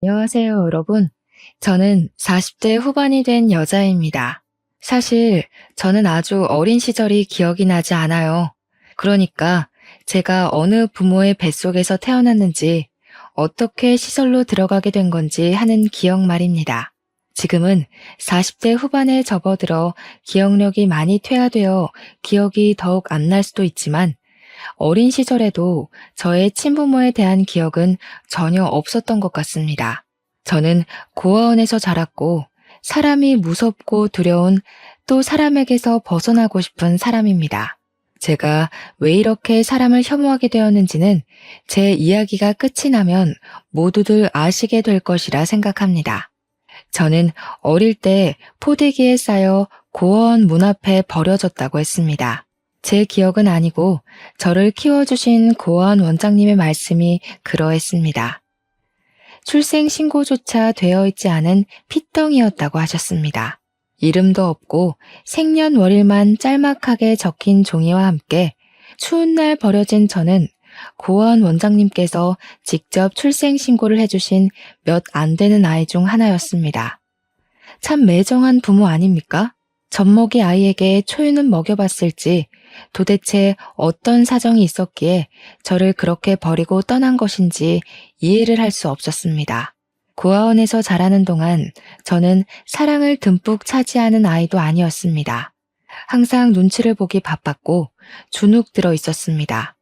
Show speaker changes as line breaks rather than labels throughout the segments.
안녕하세요, 여러분. 저는 40대 후반이 된 여자입니다. 사실 저는 아주 어린 시절이 기억이 나지 않아요. 그러니까 제가 어느 부모의 뱃속에서 태어났는지, 어떻게 시설로 들어가게 된 건지 하는 기억 말입니다. 지금은 40대 후반에 접어들어 기억력이 많이 퇴화되어 기억이 더욱 안 날 수도 있지만, 어린 시절에도 저의 친부모에 대한 기억은 전혀 없었던 것 같습니다. 저는 고아원에서 자랐고 사람이 무섭고 두려운, 또 사람에게서 벗어나고 싶은 사람입니다. 제가 왜 이렇게 사람을 혐오하게 되었는지는 제 이야기가 끝이 나면 모두들 아시게 될 것이라 생각합니다. 저는 어릴 때 포대기에 쌓여 고아원 문 앞에 버려졌다고 했습니다. 제 기억은 아니고 저를 키워주신 고아원 원장님의 말씀이 그러했습니다. 출생신고조차 되어 있지 않은 핏덩이였다고 하셨습니다. 이름도 없고 생년월일만 짤막하게 적힌 종이와 함께 추운 날 버려진 저는 고아원 원장님께서 직접 출생신고를 해주신 몇 안 되는 아이 중 하나였습니다. 참 매정한 부모 아닙니까? 젖먹이 아이에게 초유는 먹여봤을지 도대체 어떤 사정이 있었기에 저를 그렇게 버리고 떠난 것인지 이해를 할 수 없었습니다. 고아원에서 자라는 동안 저는 사랑을 듬뿍 차지하는 아이도 아니었습니다. 항상 눈치를 보기 바빴고 주눅 들어 있었습니다.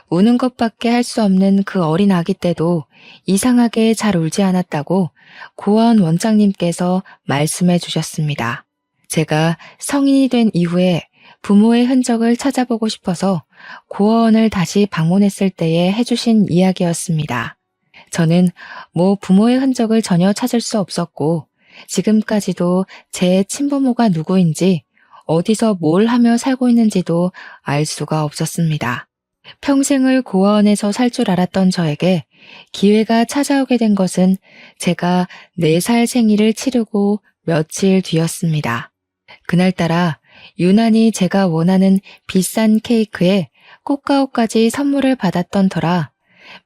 우는 것밖에 할 수 없는 그 어린 아기 때도 이상하게 잘 울지 않았다고 고아원 원장님께서 말씀해 주셨습니다. 제가 성인이 된 이후에 부모의 흔적을 찾아보고 싶어서 고아원을 다시 방문했을 때에 해주신 이야기였습니다. 저는 부모의 흔적을 전혀 찾을 수 없었고 지금까지도 제 친부모가 누구인지, 어디서 뭘 하며 살고 있는지도 알 수가 없었습니다. 평생을 고아원에서 살 줄 알았던 저에게 기회가 찾아오게 된 것은 제가 4살 생일을 치르고 며칠 뒤였습니다. 그날따라 유난히 제가 원하는 비싼 케이크에 꽃가루까지 선물을 받았던 터라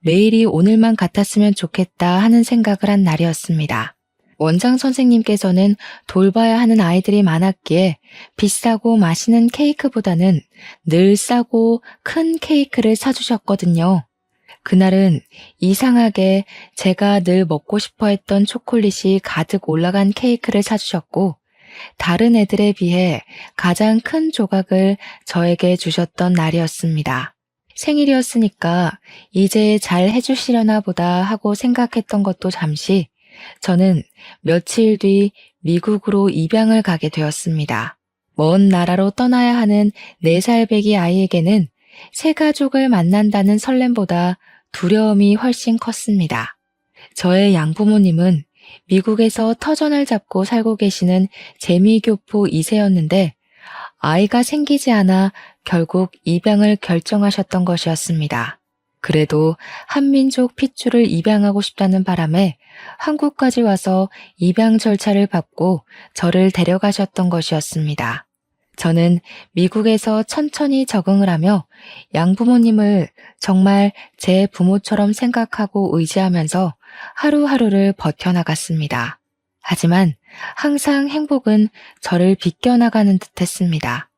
매일이 오늘만 같았으면 좋겠다 하는 생각을 한 날이었습니다. 원장 선생님께서는 돌봐야 하는 아이들이 많았기에 비싸고 맛있는 케이크보다는 늘 싸고 큰 케이크를 사주셨거든요. 그날은 이상하게 제가 늘 먹고 싶어 했던 초콜릿이 가득 올라간 케이크를 사주셨고, 다른 애들에 비해 가장 큰 조각을 저에게 주셨던 날이었습니다. 생일이었으니까 이제 잘 해주시려나 보다 하고 생각했던 것도 잠시, 저는 며칠 뒤 미국으로 입양을 가게 되었습니다. 먼 나라로 떠나야 하는 4살 배기 아이에게는 새 가족을 만난다는 설렘보다 두려움이 훨씬 컸습니다. 저의 양부모님은 미국에서 터전을 잡고 살고 계시는 재미교포 2세였는데 아이가 생기지 않아 결국 입양을 결정하셨던 것이었습니다. 그래도 한민족 핏줄을 입양하고 싶다는 바람에 한국까지 와서 입양 절차를 밟고 저를 데려가셨던 것이었습니다. 저는 미국에서 천천히 적응을 하며 양부모님을 정말 제 부모처럼 생각하고 의지하면서 하루하루를 버텨나갔습니다. 하지만 항상 행복은 저를 비껴나가는 듯 했습니다.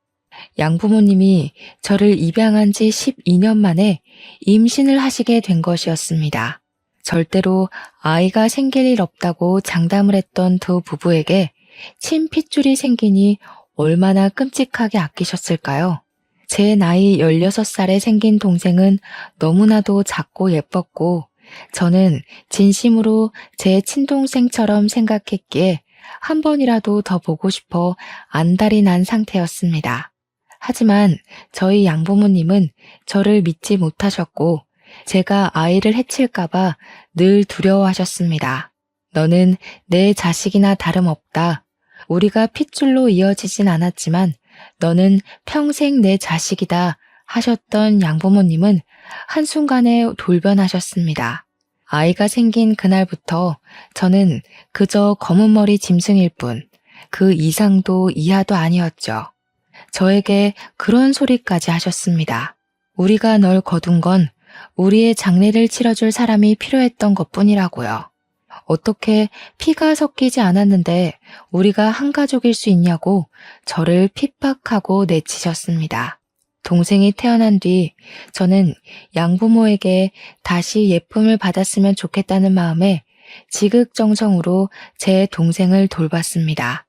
양부모님이 저를 입양한 지 12년 만에 임신을 하시게 된 것이었습니다. 절대로 아이가 생길 일 없다고 장담을 했던 두 부부에게 친핏줄이 생기니 얼마나 끔찍하게 아끼셨을까요? 제 나이 16살에 생긴 동생은 너무나도 작고 예뻤고 저는 진심으로 제 친동생처럼 생각했기에 한 번이라도 더 보고 싶어 안달이 난 상태였습니다. 하지만 저희 양부모님은 저를 믿지 못하셨고 제가 아이를 해칠까봐 늘 두려워하셨습니다. 너는 내 자식이나 다름없다. 우리가 핏줄로 이어지진 않았지만 너는 평생 내 자식이다 하셨던 양부모님은 한순간에 돌변하셨습니다. 아이가 생긴 그날부터 저는 그저 검은 머리 짐승일 뿐 그 이상도 이하도 아니었죠. 저에게 그런 소리까지 하셨습니다. 우리가 널 거둔 건 우리의 장례를 치러줄 사람이 필요했던 것뿐이라고요. 어떻게 피가 섞이지 않았는데 우리가 한 가족일 수 있냐고 저를 핍박하고 내치셨습니다. 동생이 태어난 뒤 저는 양부모에게 다시 예쁨을 받았으면 좋겠다는 마음에 지극정성으로 제 동생을 돌봤습니다.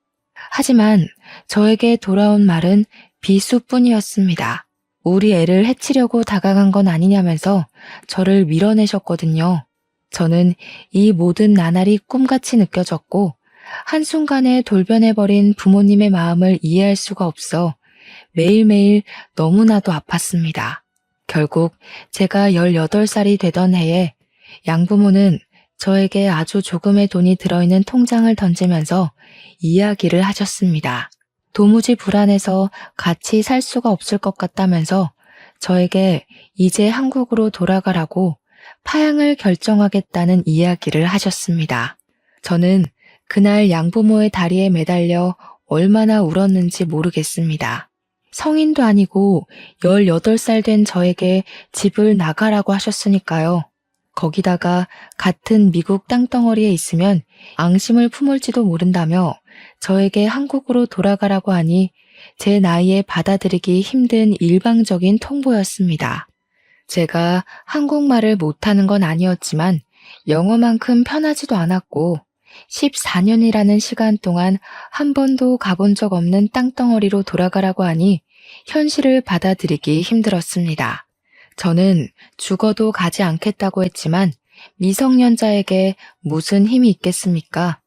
하지만 저에게 돌아온 말은 비수뿐이었습니다. 우리 애를 해치려고 다가간 건 아니냐면서 저를 밀어내셨거든요. 저는 이 모든 나날이 꿈같이 느껴졌고 한순간에 돌변해버린 부모님의 마음을 이해할 수가 없어 매일매일 너무나도 아팠습니다. 결국 제가 18살이 되던 해에 양부모는 저에게 아주 조금의 돈이 들어있는 통장을 던지면서 이야기를 하셨습니다. 도무지 불안해서 같이 살 수가 없을 것 같다면서 저에게 이제 한국으로 돌아가라고 파양을 결정하겠다는 이야기를 하셨습니다. 저는 그날 양부모의 다리에 매달려 얼마나 울었는지 모르겠습니다. 성인도 아니고 18살 된 저에게 집을 나가라고 하셨으니까요. 거기다가 같은 미국 땅덩어리에 있으면 앙심을 품을지도 모른다며 저에게 한국으로 돌아가라고 하니 제 나이에 받아들이기 힘든 일방적인 통보였습니다. 제가 한국말을 못하는 건 아니었지만 영어만큼 편하지도 않았고 14년이라는 시간 동안 한 번도 가본 적 없는 땅덩어리로 돌아가라고 하니 현실을 받아들이기 힘들었습니다. 저는 죽어도 가지 않겠다고 했지만 미성년자에게 무슨 힘이 있겠습니까?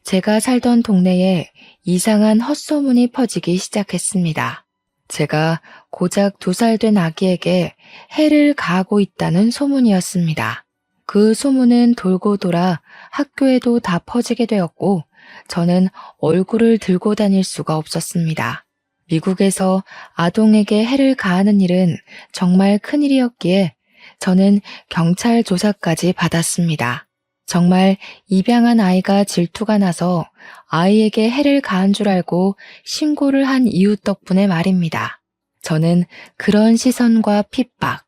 제가 살던 동네에 이상한 헛소문이 퍼지기 시작했습니다. 제가 고작 2살 된 아기에게 해를 가하고 있다는 소문이었습니다. 그 소문은 돌고 돌아 학교에도 다 퍼지게 되었고 저는 얼굴을 들고 다닐 수가 없었습니다. 미국에서 아동에게 해를 가하는 일은 정말 큰일이었기에 저는 경찰 조사까지 받았습니다. 정말 입양한 아이가 질투가 나서 아이에게 해를 가한 줄 알고 신고를 한 이웃 덕분에 말입니다. 저는 그런 시선과 핍박,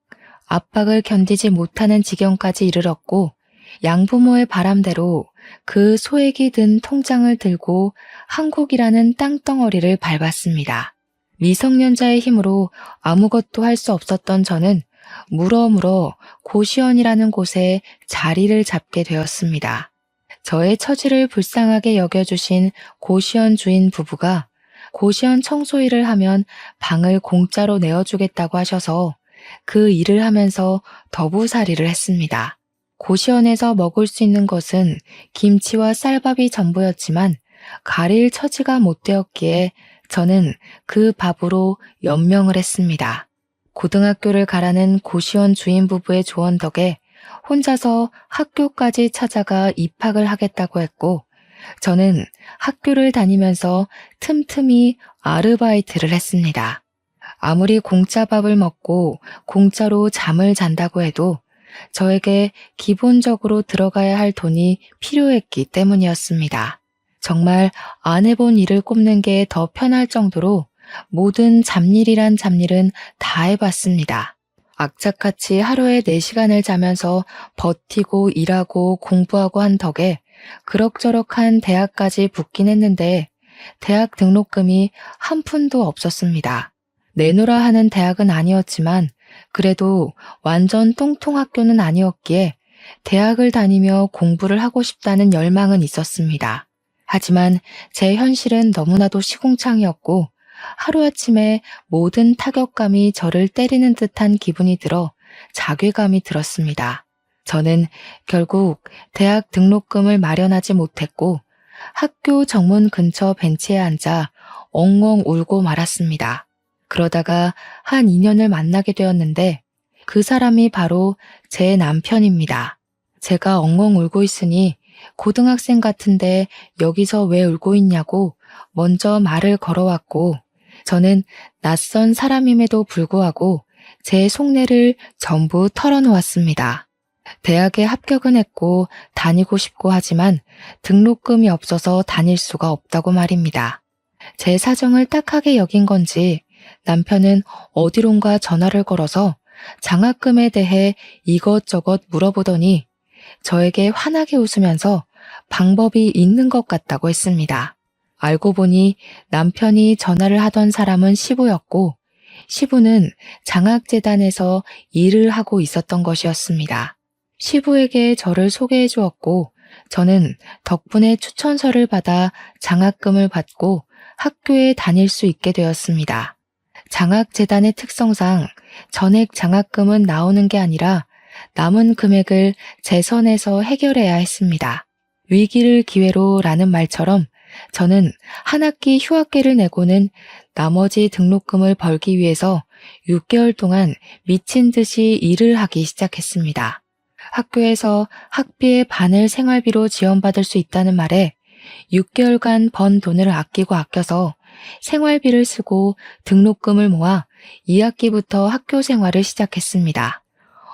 압박을 견디지 못하는 지경까지 이르렀고 양부모의 바람대로 그 소액이 든 통장을 들고 한국이라는 땅덩어리를 밟았습니다. 미성년자의 힘으로 아무것도 할 수 없었던 저는 물어물어 고시원이라는 곳에 자리를 잡게 되었습니다. 저의 처지를 불쌍하게 여겨주신 고시원 주인 부부가 고시원 청소일을 하면 방을 공짜로 내어주겠다고 하셔서 그 일을 하면서 더부살이를 했습니다. 고시원에서 먹을 수 있는 것은 김치와 쌀밥이 전부였지만 가릴 처지가 못 되었기에 저는 그 밥으로 연명을 했습니다. 고등학교를 가라는 고시원 주인 부부의 조언 덕에 혼자서 학교까지 찾아가 입학을 하겠다고 했고 저는 학교를 다니면서 틈틈이 아르바이트를 했습니다. 아무리 공짜 밥을 먹고 공짜로 잠을 잔다고 해도 저에게 기본적으로 들어가야 할 돈이 필요했기 때문이었습니다. 정말 안 해본 일을 꼽는 게 더 편할 정도로 모든 잡일이란 잡일은 다 해봤습니다. 악착같이 하루에 4시간을 자면서 버티고 일하고 공부하고 한 덕에 그럭저럭한 대학까지 붙긴 했는데 대학 등록금이 한 푼도 없었습니다. 내놓으라 하는 대학은 아니었지만 그래도 완전 똥통 학교는 아니었기에 대학을 다니며 공부를 하고 싶다는 열망은 있었습니다. 하지만 제 현실은 너무나도 시궁창이었고 하루아침에 모든 타격감이 저를 때리는 듯한 기분이 들어 자괴감이 들었습니다. 저는 결국 대학 등록금을 마련하지 못했고 학교 정문 근처 벤치에 앉아 엉엉 울고 말았습니다. 그러다가 한 인연을 만나게 되었는데 그 사람이 바로 제 남편입니다. 제가 엉엉 울고 있으니 고등학생 같은데 여기서 왜 울고 있냐고 먼저 말을 걸어왔고 저는 낯선 사람임에도 불구하고 제 속내를 전부 털어놓았습니다. 대학에 합격은 했고 다니고 싶고 하지만 등록금이 없어서 다닐 수가 없다고 말입니다. 제 사정을 딱하게 여긴 건지 남편은 어디론가 전화를 걸어서 장학금에 대해 이것저것 물어보더니 저에게 환하게 웃으면서 방법이 있는 것 같다고 했습니다. 알고 보니 남편이 전화를 하던 사람은 시부였고 시부는 장학재단에서 일을 하고 있었던 것이었습니다. 시부에게 저를 소개해 주었고 저는 덕분에 추천서를 받아 장학금을 받고 학교에 다닐 수 있게 되었습니다. 장학재단의 특성상 전액 장학금은 나오는 게 아니라 남은 금액을 재선에서 해결해야 했습니다. 위기를 기회로 라는 말처럼 저는 한 학기 휴학계를 내고는 나머지 등록금을 벌기 위해서 6개월 동안 미친 듯이 일을 하기 시작했습니다. 학교에서 학비의 반을 생활비로 지원받을 수 있다는 말에 6개월간 번 돈을 아껴서 생활비를 쓰고 등록금을 모아 2학기부터 학교 생활을 시작했습니다.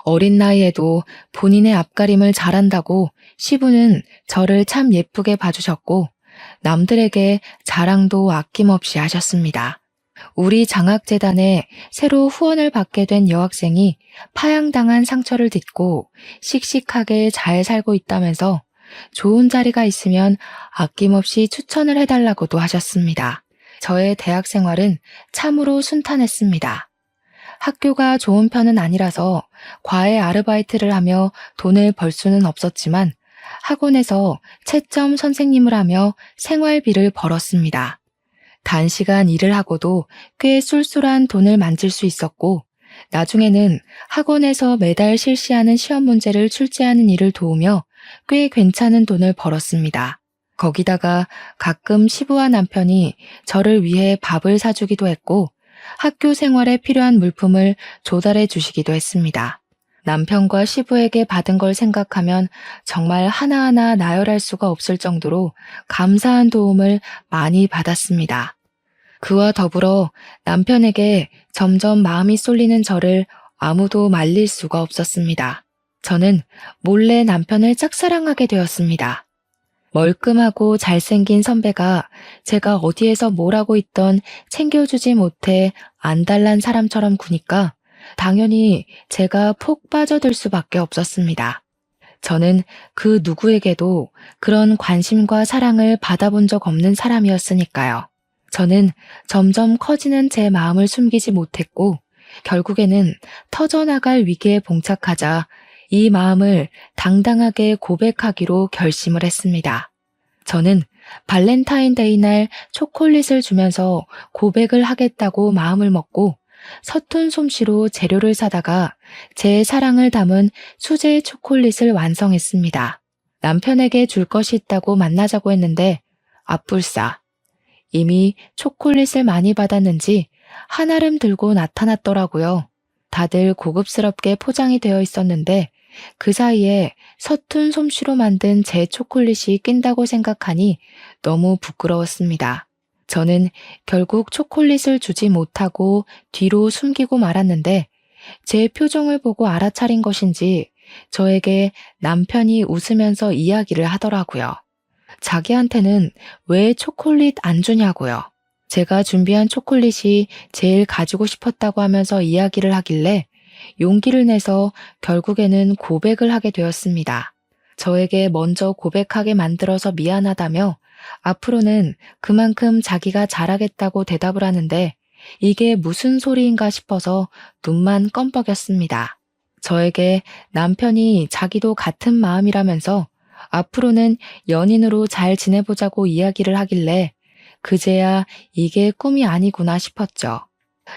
어린 나이에도 본인의 앞가림을 잘한다고 시부는 저를 참 예쁘게 봐주셨고 남들에게 자랑도 아낌없이 하셨습니다. 우리 장학재단에 새로 후원을 받게 된 여학생이 파양당한 상처를 딛고 씩씩하게 잘 살고 있다면서 좋은 자리가 있으면 아낌없이 추천을 해달라고도 하셨습니다. 저의 대학 생활은 참으로 순탄했습니다. 학교가 좋은 편은 아니라서 과외 아르바이트를 하며 돈을 벌 수는 없었지만 학원에서 채점 선생님을 하며 생활비를 벌었습니다. 단시간 일을 하고도 꽤 쏠쏠한 돈을 만질 수 있었고 나중에는 학원에서 매달 실시하는 시험 문제를 출제하는 일을 도우며 꽤 괜찮은 돈을 벌었습니다. 거기다가 가끔 시부와 남편이 저를 위해 밥을 사주기도 했고 학교 생활에 필요한 물품을 조달해 주시기도 했습니다. 남편과 시부에게 받은 걸 생각하면 정말 하나하나 나열할 수가 없을 정도로 감사한 도움을 많이 받았습니다. 그와 더불어 남편에게 점점 마음이 쏠리는 저를 아무도 말릴 수가 없었습니다. 저는 몰래 남편을 짝사랑하게 되었습니다. 멀끔하고 잘생긴 선배가 제가 어디에서 뭘 하고 있던 챙겨주지 못해 안달난 사람처럼 구니까 당연히 제가 폭 빠져들 수밖에 없었습니다. 저는 그 누구에게도 그런 관심과 사랑을 받아본 적 없는 사람이었으니까요. 저는 점점 커지는 제 마음을 숨기지 못했고 결국에는 터져나갈 위기에 봉착하자 이 마음을 당당하게 고백하기로 결심을 했습니다. 저는 발렌타인데이 날 초콜릿을 주면서 고백을 하겠다고 마음을 먹고 서툰 솜씨로 재료를 사다가 제 사랑을 담은 수제 초콜릿을 완성했습니다. 남편에게 줄 것이 있다고 만나자고 했는데 앞불싸. 이미 초콜릿을 많이 받았는지 한알음 들고 나타났더라고요. 다들 고급스럽게 포장이 되어 있었는데 그 사이에 서툰 솜씨로 만든 제 초콜릿이 낀다고 생각하니 너무 부끄러웠습니다. 저는 결국 초콜릿을 주지 못하고 뒤로 숨기고 말았는데 제 표정을 보고 알아차린 것인지 저에게 남편이 웃으면서 이야기를 하더라고요. 자기한테는 왜 초콜릿 안 주냐고요. 제가 준비한 초콜릿이 제일 가지고 싶었다고 하면서 이야기를 하길래 용기를 내서 결국에는 고백을 하게 되었습니다. 저에게 먼저 고백하게 만들어서 미안하다며 앞으로는 그만큼 자기가 잘하겠다고 대답을 하는데 이게 무슨 소리인가 싶어서 눈만 껌뻑였습니다. 저에게 남편이 자기도 같은 마음이라면서 앞으로는 연인으로 잘 지내보자고 이야기를 하길래 그제야 이게 꿈이 아니구나 싶었죠.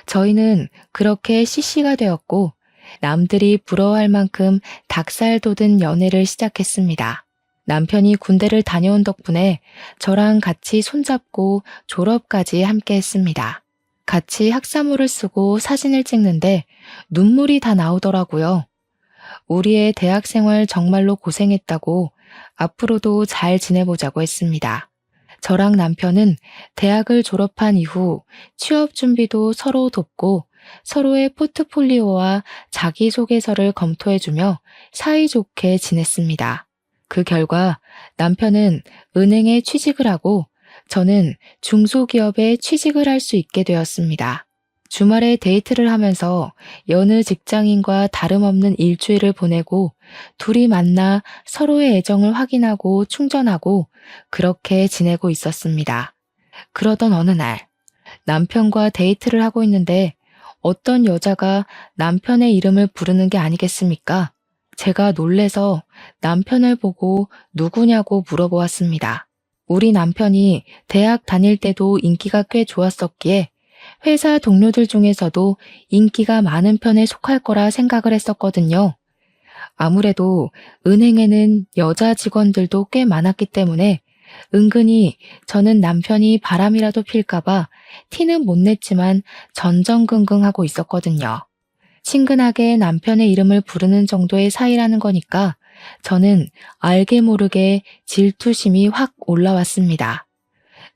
저희는 그렇게 CC가 되었고 남들이 부러워할 만큼 닭살 돋은 연애를 시작했습니다. 남편이 군대를 다녀온 덕분에 저랑 같이 손잡고 졸업까지 함께 했습니다. 같이 학사모를 쓰고 사진을 찍는데 눈물이 다 나오더라고요. 우리의 대학 생활 정말로 고생했다고 앞으로도 잘 지내보자고 했습니다. 저랑 남편은 대학을 졸업한 이후 취업 준비도 서로 돕고 서로의 포트폴리오와 자기소개서를 검토해주며 사이좋게 지냈습니다. 그 결과 남편은 은행에 취직을 하고 저는 중소기업에 취직을 할 수 있게 되었습니다. 주말에 데이트를 하면서 여느 직장인과 다름없는 일주일을 보내고 둘이 만나 서로의 애정을 확인하고 충전하고 그렇게 지내고 있었습니다. 그러던 어느 날 남편과 데이트를 하고 있는데 어떤 여자가 남편의 이름을 부르는 게 아니겠습니까? 제가 놀래서 남편을 보고 누구냐고 물어보았습니다. 우리 남편이 대학 다닐 때도 인기가 꽤 좋았었기에 회사 동료들 중에서도 인기가 많은 편에 속할 거라 생각을 했었거든요. 아무래도 은행에는 여자 직원들도 꽤 많았기 때문에 은근히 저는 남편이 바람이라도 필까봐 티는 못 냈지만 전전긍긍하고 있었거든요. 친근하게 남편의 이름을 부르는 정도의 사이라는 거니까 저는 알게 모르게 질투심이 확 올라왔습니다.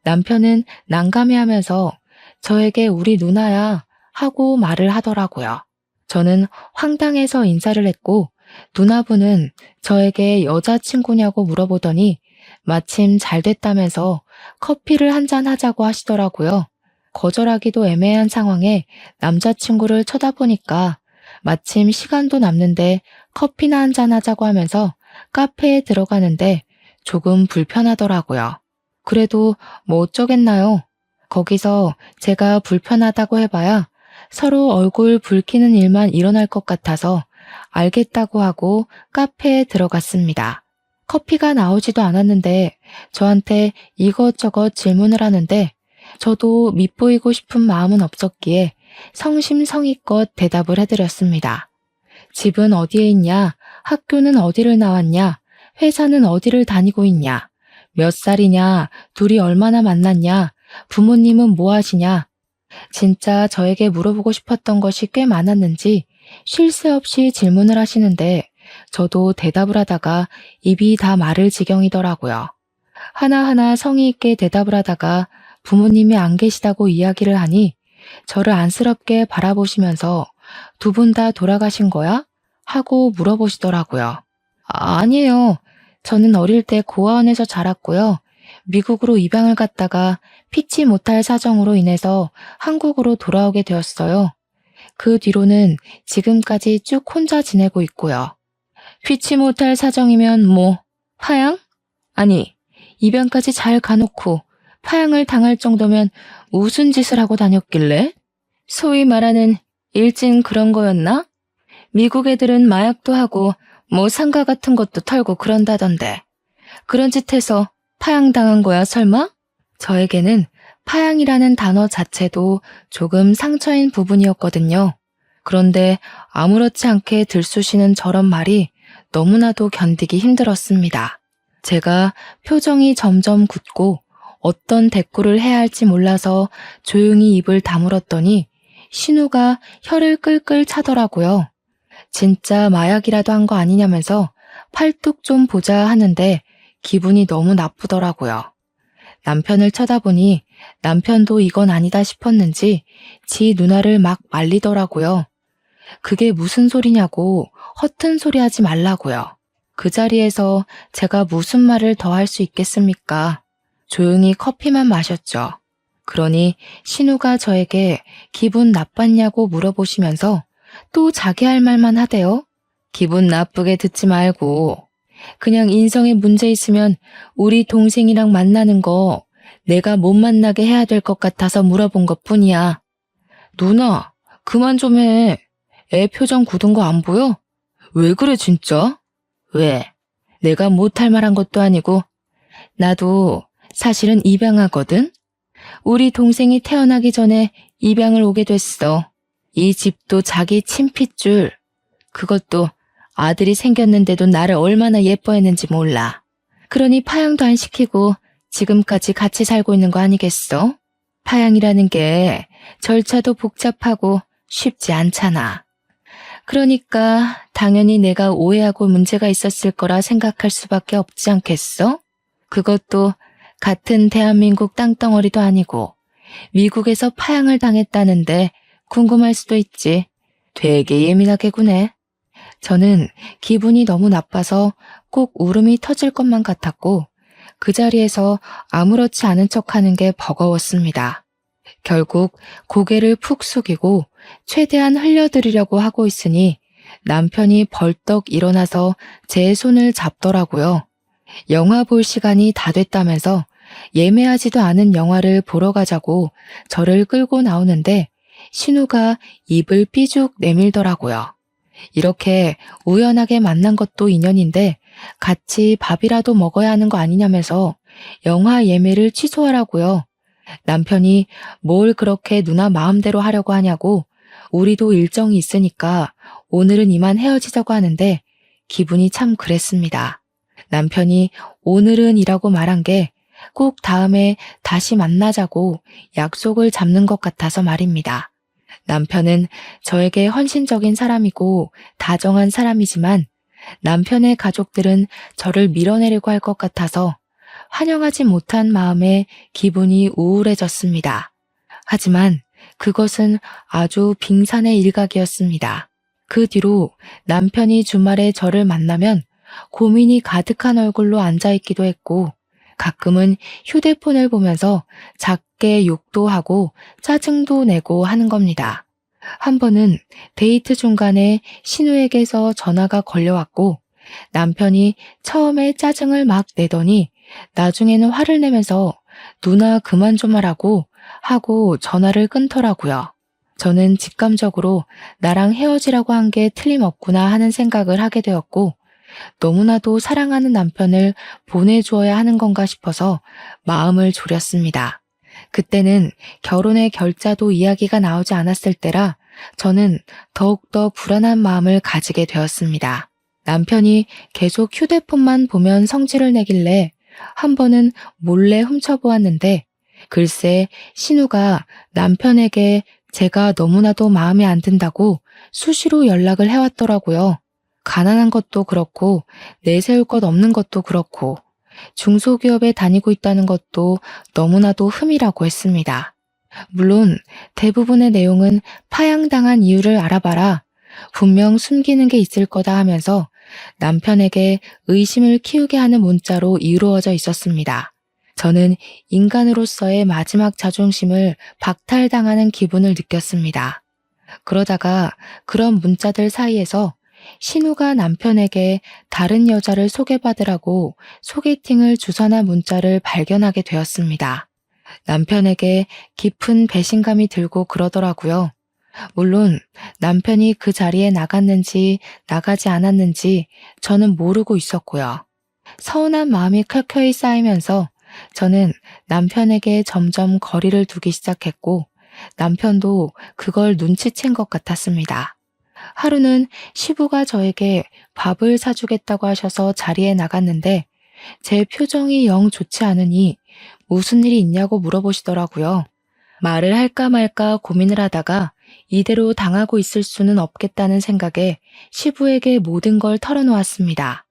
남편은 난감해하면서 저에게 우리 누나야 하고 말을 하더라고요. 저는 황당해서 인사를 했고 누나분은 저에게 여자친구냐고 물어보더니 마침 잘 됐다면서 커피를 한잔 하자고 하시더라고요. 거절하기도 애매한 상황에 남자친구를 쳐다보니까 마침 시간도 남는데 커피나 한잔 하자고 하면서 카페에 들어가는데 조금 불편하더라고요. 그래도 뭐 어쩌겠나요? 거기서 제가 불편하다고 해봐야 서로 얼굴 붉히는 일만 일어날 것 같아서 알겠다고 하고 카페에 들어갔습니다. 커피가 나오지도 않았는데 저한테 이것저것 질문을 하는데 저도 밉보이고 싶은 마음은 없었기에 성심성의껏 대답을 해드렸습니다. 집은 어디에 있냐? 학교는 어디를 나왔냐? 회사는 어디를 다니고 있냐? 몇 살이냐? 둘이 얼마나 만났냐? 부모님은 뭐 하시냐? 진짜 저에게 물어보고 싶었던 것이 꽤 많았는지 쉴 새 없이 질문을 하시는데 저도 대답을 하다가 입이 다 마를 지경이더라고요. 하나하나 성의 있게 대답을 하다가 부모님이 안 계시다고 이야기를 하니 저를 안쓰럽게 바라보시면서 두 분 다 돌아가신 거야? 하고 물어보시더라고요. 아니에요. 저는 어릴 때 고아원에서 자랐고요. 미국으로 입양을 갔다가 피치 못할 사정으로 인해서 한국으로 돌아오게 되었어요. 그 뒤로는 지금까지 쭉 혼자 지내고 있고요. 피치 못할 사정이면 뭐 파양? 아니, 입양까지 잘 가놓고 파양을 당할 정도면 무슨 짓을 하고 다녔길래? 소위 말하는 일진 그런 거였나? 미국 애들은 마약도 하고 뭐 상가 같은 것도 털고 그런다던데. 그런 짓 해서 파양당한 거야 설마? 저에게는 파양이라는 단어 자체도 조금 상처인 부분이었거든요. 그런데 아무렇지 않게 들쑤시는 저런 말이 너무나도 견디기 힘들었습니다. 제가 표정이 점점 굳고 어떤 대꾸를 해야 할지 몰라서 조용히 입을 다물었더니 신우가 혀를 끌끌 차더라고요. 진짜 마약이라도 한 거 아니냐면서 팔뚝 좀 보자 하는데 기분이 너무 나쁘더라고요. 남편을 쳐다보니 남편도 이건 아니다 싶었는지 지 누나를 막 말리더라고요. 그게 무슨 소리냐고 허튼 소리 하지 말라고요. 그 자리에서 제가 무슨 말을 더 할 수 있겠습니까? 조용히 커피만 마셨죠. 그러니 신우가 저에게 기분 나빴냐고 물어보시면서 또 자기 할 말만 하대요. 기분 나쁘게 듣지 말고 그냥 인성에 문제 있으면 우리 동생이랑 만나는 거 내가 못 만나게 해야 될 것 같아서 물어본 것뿐이야. 누나, 그만 좀 해. 애 표정 굳은 거 안 보여? 왜 그래 진짜? 왜? 내가 못할 말한 것도 아니고 나도 사실은 입양하거든? 우리 동생이 태어나기 전에 입양을 오게 됐어. 이 집도 자기 친핏줄. 그것도 아들이 생겼는데도 나를 얼마나 예뻐했는지 몰라. 그러니 파양도 안 시키고 지금까지 같이 살고 있는 거 아니겠어? 파양이라는 게 절차도 복잡하고 쉽지 않잖아. 그러니까 당연히 내가 오해하고 문제가 있었을 거라 생각할 수밖에 없지 않겠어? 그것도 같은 대한민국 땅덩어리도 아니고 미국에서 파양을 당했다는데 궁금할 수도 있지. 되게 예민하게 구네. 저는 기분이 너무 나빠서 꼭 울음이 터질 것만 같았고 그 자리에서 아무렇지 않은 척하는 게 버거웠습니다. 결국 고개를 푹 숙이고 최대한 흘려드리려고 하고 있으니 남편이 벌떡 일어나서 제 손을 잡더라고요. 영화 볼 시간이 다 됐다면서 예매하지도 않은 영화를 보러 가자고 저를 끌고 나오는데 신우가 입을 삐죽 내밀더라고요. 이렇게 우연하게 만난 것도 인연인데 같이 밥이라도 먹어야 하는 거 아니냐면서 영화 예매를 취소하라고요. 남편이 뭘 그렇게 누나 마음대로 하려고 하냐고 우리도 일정이 있으니까 오늘은 이만 헤어지자고 하는데 기분이 참 그랬습니다. 남편이 오늘은 이라고 말한 게 꼭 다음에 다시 만나자고 약속을 잡는 것 같아서 말입니다. 남편은 저에게 헌신적인 사람이고 다정한 사람이지만 남편의 가족들은 저를 밀어내려고 할 것 같아서 환영하지 못한 마음에 기분이 우울해졌습니다. 하지만 그것은 아주 빙산의 일각이었습니다. 그 뒤로 남편이 주말에 저를 만나면 고민이 가득한 얼굴로 앉아있기도 했고 가끔은 휴대폰을 보면서 작게 욕도 하고 짜증도 내고 하는 겁니다. 한 번은 데이트 중간에 신우에게서 전화가 걸려왔고 남편이 처음에 짜증을 막 내더니 나중에는 화를 내면서 누나 그만 좀 하라고 하고 전화를 끊더라고요. 저는 직감적으로 나랑 헤어지라고 한 게 틀림없구나 하는 생각을 하게 되었고 너무나도 사랑하는 남편을 보내주어야 하는 건가 싶어서 마음을 졸였습니다. 그때는 결혼의 결자도 이야기가 나오지 않았을 때라 저는 더욱더 불안한 마음을 가지게 되었습니다. 남편이 계속 휴대폰만 보면 성질을 내길래 한 번은 몰래 훔쳐보았는데 글쎄 신우가 남편에게 제가 너무나도 마음에 안 든다고 수시로 연락을 해왔더라고요. 가난한 것도 그렇고 내세울 것 없는 것도 그렇고 중소기업에 다니고 있다는 것도 너무나도 흠이라고 했습니다. 물론 대부분의 내용은 파양당한 이유를 알아봐라. 분명 숨기는 게 있을 거다 하면서 남편에게 의심을 키우게 하는 문자로 이루어져 있었습니다. 저는 인간으로서의 마지막 자존심을 박탈당하는 기분을 느꼈습니다. 그러다가 그런 문자들 사이에서 신우가 남편에게 다른 여자를 소개받으라고 소개팅을 주선한 문자를 발견하게 되었습니다. 남편에게 깊은 배신감이 들고 그러더라고요. 물론 남편이 그 자리에 나갔는지 나가지 않았는지 저는 모르고 있었고요. 서운한 마음이 켜켜이 쌓이면서 저는 남편에게 점점 거리를 두기 시작했고 남편도 그걸 눈치챈 것 같았습니다. 하루는 시부가 저에게 밥을 사주겠다고 하셔서 자리에 나갔는데 제 표정이 영 좋지 않으니 무슨 일이 있냐고 물어보시더라고요. 말을 할까 말까 고민을 하다가 이대로 당하고 있을 수는 없겠다는 생각에 시부에게 모든 걸 털어놓았습니다.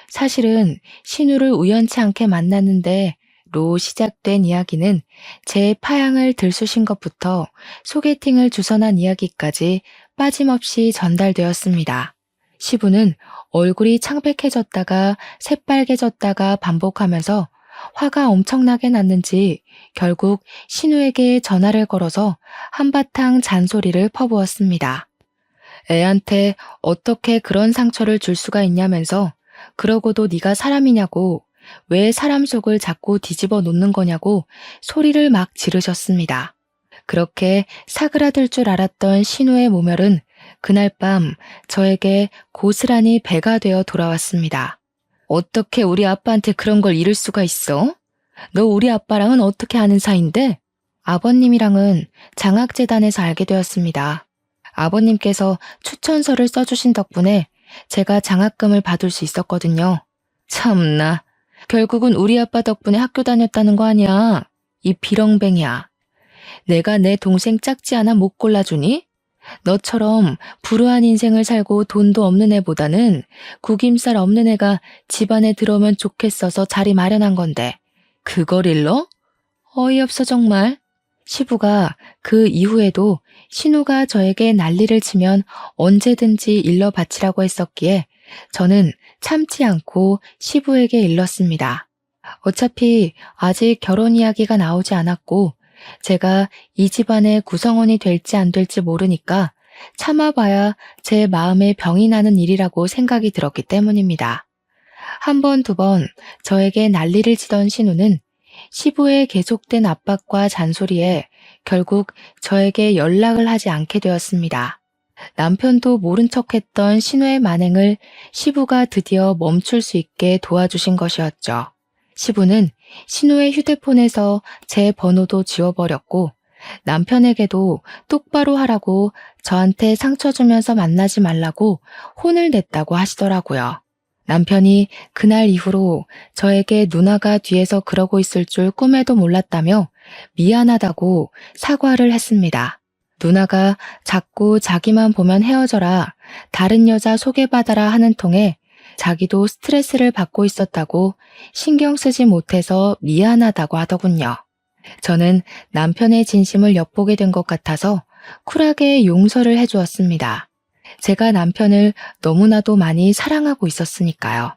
사실은 신우를 우연치 않게 만났는데 로 시작된 이야기는 제 파양을 들쑤신 것부터 소개팅을 주선한 이야기까지 빠짐없이 전달되었습니다. 시부는 얼굴이 창백해졌다가 새빨개졌다가 반복하면서 화가 엄청나게 났는지 결국 신우에게 전화를 걸어서 한바탕 잔소리를 퍼부었습니다. 애한테 어떻게 그런 상처를 줄 수가 있냐면서 그러고도 네가 사람이냐고 왜 사람 속을 자꾸 뒤집어 놓는 거냐고 소리를 막 지르셨습니다. 그렇게 사그라들 줄 알았던 신우의 모멸은 그날 밤 저에게 고스란히 배가 되어 돌아왔습니다. 어떻게 우리 아빠한테 그런 걸 이럴 수가 있어? 너 우리 아빠랑은 어떻게 아는 사이인데? 아버님이랑은 장학재단에서 알게 되었습니다. 아버님께서 추천서를 써주신 덕분에 제가 장학금을 받을 수 있었거든요. 참나, 결국은 우리 아빠 덕분에 학교 다녔다는 거 아니야. 이 비렁뱅이야. 내가 내 동생 짝지 않아 못 골라주니? 너처럼 불우한 인생을 살고 돈도 없는 애보다는 구김살 없는 애가 집안에 들어오면 좋겠어서 자리 마련한 건데 그걸 일러? 어이없어 정말. 시부가 그 이후에도 신우가 저에게 난리를 치면 언제든지 일러 바치라고 했었기에 저는 참지 않고 시부에게 일렀습니다. 어차피 아직 결혼 이야기가 나오지 않았고 제가 이 집안의 구성원이 될지 안 될지 모르니까 참아봐야 제 마음에 병이 나는 일이라고 생각이 들었기 때문입니다. 한 번, 두 번 저에게 난리를 치던 신우는 시부의 계속된 압박과 잔소리에 결국 저에게 연락을 하지 않게 되었습니다. 남편도 모른 척했던 신우의 만행을 시부가 드디어 멈출 수 있게 도와주신 것이었죠. 시부는 신우의 휴대폰에서 제 번호도 지워버렸고 남편에게도 똑바로 하라고 저한테 상처 주면서 만나지 말라고 혼을 냈다고 하시더라고요. 남편이 그날 이후로 저에게 누나가 뒤에서 그러고 있을 줄 꿈에도 몰랐다며 미안하다고 사과를 했습니다. 누나가 자꾸 자기만 보면 헤어져라, 다른 여자 소개받아라 하는 통에 자기도 스트레스를 받고 있었다고 신경 쓰지 못해서 미안하다고 하더군요. 저는 남편의 진심을 엿보게 된 것 같아서 쿨하게 용서를 해주었습니다. 제가 남편을 너무나도 많이 사랑하고 있었으니까요.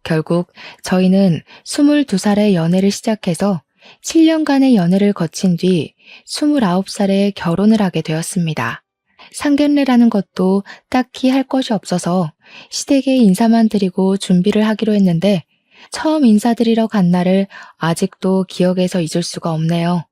결국 저희는 22살에 연애를 시작해서 7년간의 연애를 거친 뒤 29살에 결혼을 하게 되었습니다. 상견례라는 것도 딱히 할 것이 없어서 시댁에 인사만 드리고 준비를 하기로 했는데 처음 인사드리러 간 날을 아직도 기억에서 잊을 수가 없네요.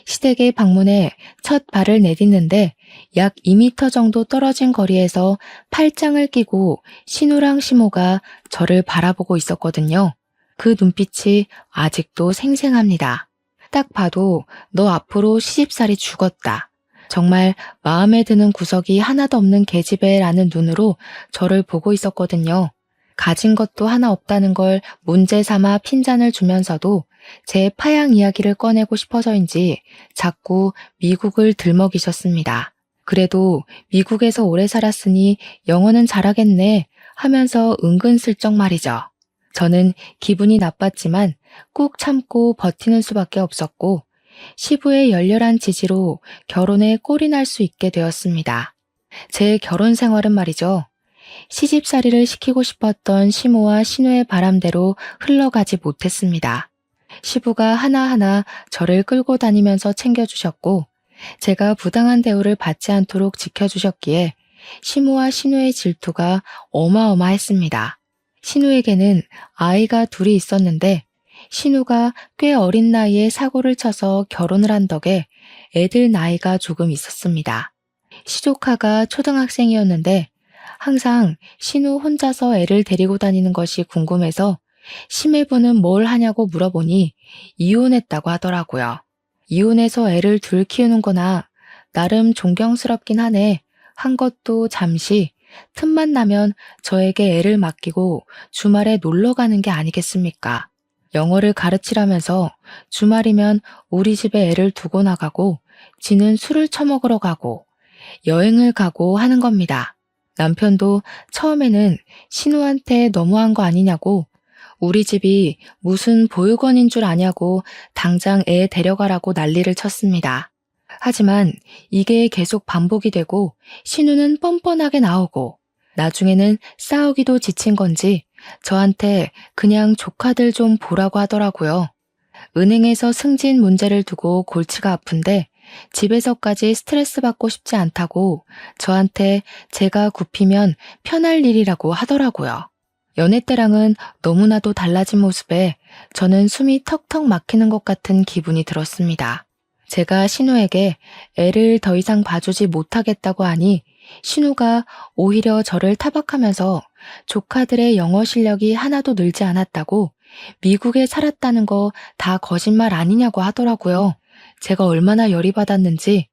시댁의 방문에 첫 발을 내딛는데 약 2m 정도 떨어진 거리에서 팔짱을 끼고 신우랑 시모가 저를 바라보고 있었거든요. 그 눈빛이 아직도 생생합니다. 딱 봐도 너 앞으로 시집살이 죽었다. 정말 마음에 드는 구석이 하나도 없는 계집애라는 눈으로 저를 보고 있었거든요. 가진 것도 하나 없다는 걸 문제 삼아 핀잔을 주면서도 제 파양 이야기를 꺼내고 싶어서인지 자꾸 미국을 들먹이셨습니다. 그래도 미국에서 오래 살았으니 영어는 잘하겠네 하면서 은근슬쩍 말이죠. 저는 기분이 나빴지만 꾹 참고 버티는 수밖에 없었고 시부의 열렬한 지지로 결혼에 꼴이 날 수 있게 되었습니다. 제 결혼 생활은 말이죠. 시집살이를 시키고 싶었던 시모와 신우의 바람대로 흘러가지 못했습니다. 시부가 하나하나 저를 끌고 다니면서 챙겨주셨고 제가 부당한 대우를 받지 않도록 지켜주셨기에 시모와 신우의 질투가 어마어마했습니다. 신우에게는 아이가 둘이 있었는데 신우가 꽤 어린 나이에 사고를 쳐서 결혼을 한 덕에 애들 나이가 조금 있었습니다. 시조카가 초등학생이었는데 항상 신우 혼자서 애를 데리고 다니는 것이 궁금해서 시매부는 뭘 하냐고 물어보니 이혼했다고 하더라고요. 이혼해서 애를 둘 키우는 거나 나름 존경스럽긴 하네 한 것도 잠시 틈만 나면 저에게 애를 맡기고 주말에 놀러 가는 게 아니겠습니까? 영어를 가르치라면서 주말이면 우리 집에 애를 두고 나가고 지는 술을 처먹으러 가고 여행을 가고 하는 겁니다. 남편도 처음에는 신우한테 너무한 거 아니냐고 우리 집이 무슨 보육원인 줄 아냐고 당장 애 데려가라고 난리를 쳤습니다. 하지만 이게 계속 반복이 되고 신우는 뻔뻔하게 나오고 나중에는 싸우기도 지친 건지 저한테 그냥 조카들 좀 보라고 하더라고요. 은행에서 승진 문제를 두고 골치가 아픈데 집에서까지 스트레스 받고 싶지 않다고 저한테 제가 굽히면 편할 일이라고 하더라고요. 연애 때랑은 너무나도 달라진 모습에 저는 숨이 턱턱 막히는 것 같은 기분이 들었습니다. 제가 신우에게 애를 더 이상 봐주지 못하겠다고 하니 신우가 오히려 저를 타박하면서 조카들의 영어 실력이 하나도 늘지 않았다고 미국에 살았다는 거 다 거짓말 아니냐고 하더라고요. 제가 얼마나 열이 받았는지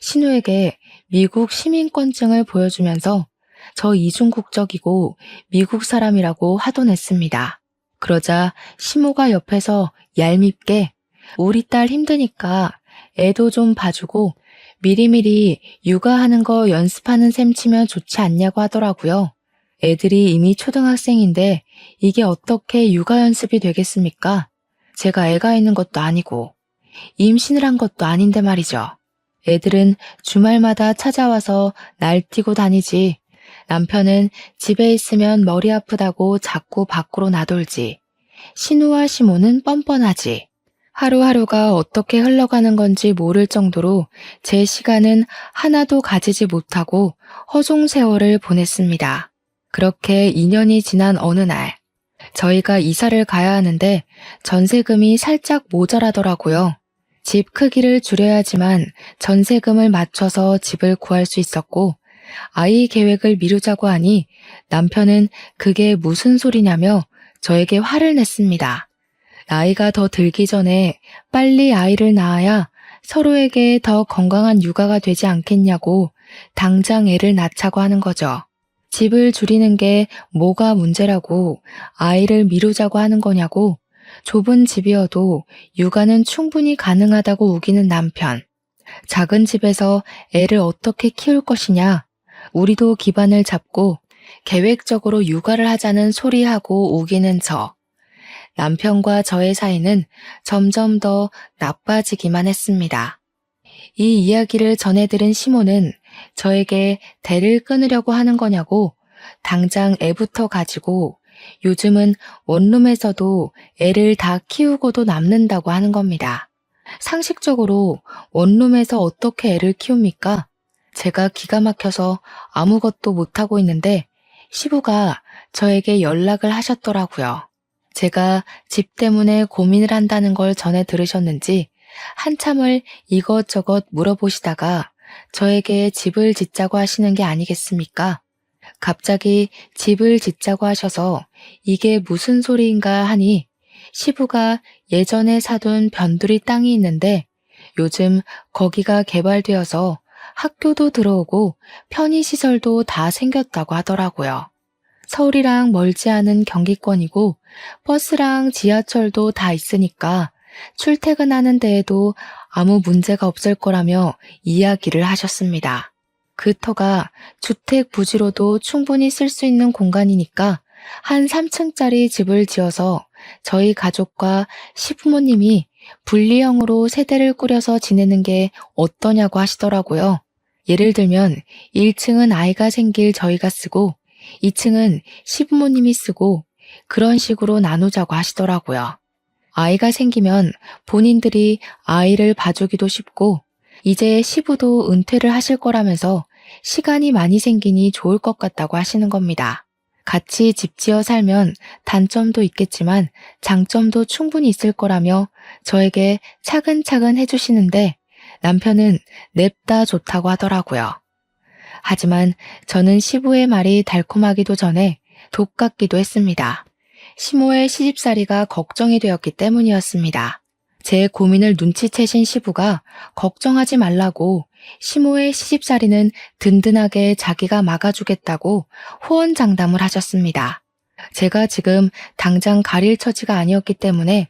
신우에게 미국 시민권증을 보여주면서 저 이중국적이고 미국 사람이라고 화도냈습니다. 그러자 시모가 옆에서 얄밉게 우리 딸 힘드니까 애도 좀 봐주고 미리미리 육아하는 거 연습하는 셈 치면 좋지 않냐고 하더라고요. 애들이 이미 초등학생인데 이게 어떻게 육아 연습이 되겠습니까? 제가 애가 있는 것도 아니고 임신을 한 것도 아닌데 말이죠. 애들은 주말마다 찾아와서 날뛰고 다니지. 남편은 집에 있으면 머리 아프다고 자꾸 밖으로 나돌지. 신우와 시모는 뻔뻔하지. 하루하루가 어떻게 흘러가는 건지 모를 정도로 제 시간은 하나도 가지지 못하고 허송 세월을 보냈습니다. 그렇게 2년이 지난 어느 날, 저희가 이사를 가야 하는데 전세금이 살짝 모자라더라고요. 집 크기를 줄여야지만 전세금을 맞춰서 집을 구할 수 있었고, 아이 계획을 미루자고 하니 남편은 그게 무슨 소리냐며 저에게 화를 냈습니다. 나이가 더 들기 전에 빨리 아이를 낳아야 서로에게 더 건강한 육아가 되지 않겠냐고 당장 애를 낳자고 하는 거죠. 집을 줄이는 게 뭐가 문제라고 아이를 미루자고 하는 거냐고, 좁은 집이어도 육아는 충분히 가능하다고 우기는 남편. 작은 집에서 애를 어떻게 키울 것이냐, 우리도 기반을 잡고 계획적으로 육아를 하자는 소리하고 우기는 저. 남편과 저의 사이는 점점 더 나빠지기만 했습니다. 이 이야기를 전해들은 시모는 저에게 대를 끊으려고 하는 거냐고 당장 애부터 가지고 요즘은 원룸에서도 애를 다 키우고도 남는다고 하는 겁니다. 상식적으로 원룸에서 어떻게 애를 키웁니까? 제가 기가 막혀서 아무것도 못하고 있는데 시부가 저에게 연락을 하셨더라고요. 제가 집 때문에 고민을 한다는 걸 전해 들으셨는지 한참을 이것저것 물어보시다가 저에게 집을 짓자고 하시는 게 아니겠습니까? 갑자기 집을 짓자고 하셔서 이게 무슨 소리인가 하니 시부가 예전에 사둔 변두리 땅이 있는데 요즘 거기가 개발되어서 학교도 들어오고 편의시설도 다 생겼다고 하더라고요. 서울이랑 멀지 않은 경기권이고 버스랑 지하철도 다 있으니까 출퇴근하는 데에도 아무 문제가 없을 거라며 이야기를 하셨습니다. 그 터가 주택 부지로도 충분히 쓸 수 있는 공간이니까 한 3층짜리 집을 지어서 저희 가족과 시부모님이 분리형으로 세대를 꾸려서 지내는 게 어떠냐고 하시더라고요. 예를 들면 1층은 아이가 생길 저희가 쓰고 2층은 시부모님이 쓰고 그런 식으로 나누자고 하시더라고요. 아이가 생기면 본인들이 아이를 봐주기도 쉽고 이제 시부도 은퇴를 하실 거라면서 시간이 많이 생기니 좋을 것 같다고 하시는 겁니다. 같이 집 지어 살면 단점도 있겠지만 장점도 충분히 있을 거라며 저에게 차근차근 해주시는데 남편은 냅다 좋다고 하더라고요. 하지만 저는 시부의 말이 달콤하기도 전에 독 같기도 했습니다. 시모의 시집살이가 걱정이 되었기 때문이었습니다. 제 고민을 눈치채신 시부가 걱정하지 말라고 시모의 시집살이는 든든하게 자기가 막아주겠다고 호언장담을 하셨습니다. 제가 지금 당장 가릴 처지가 아니었기 때문에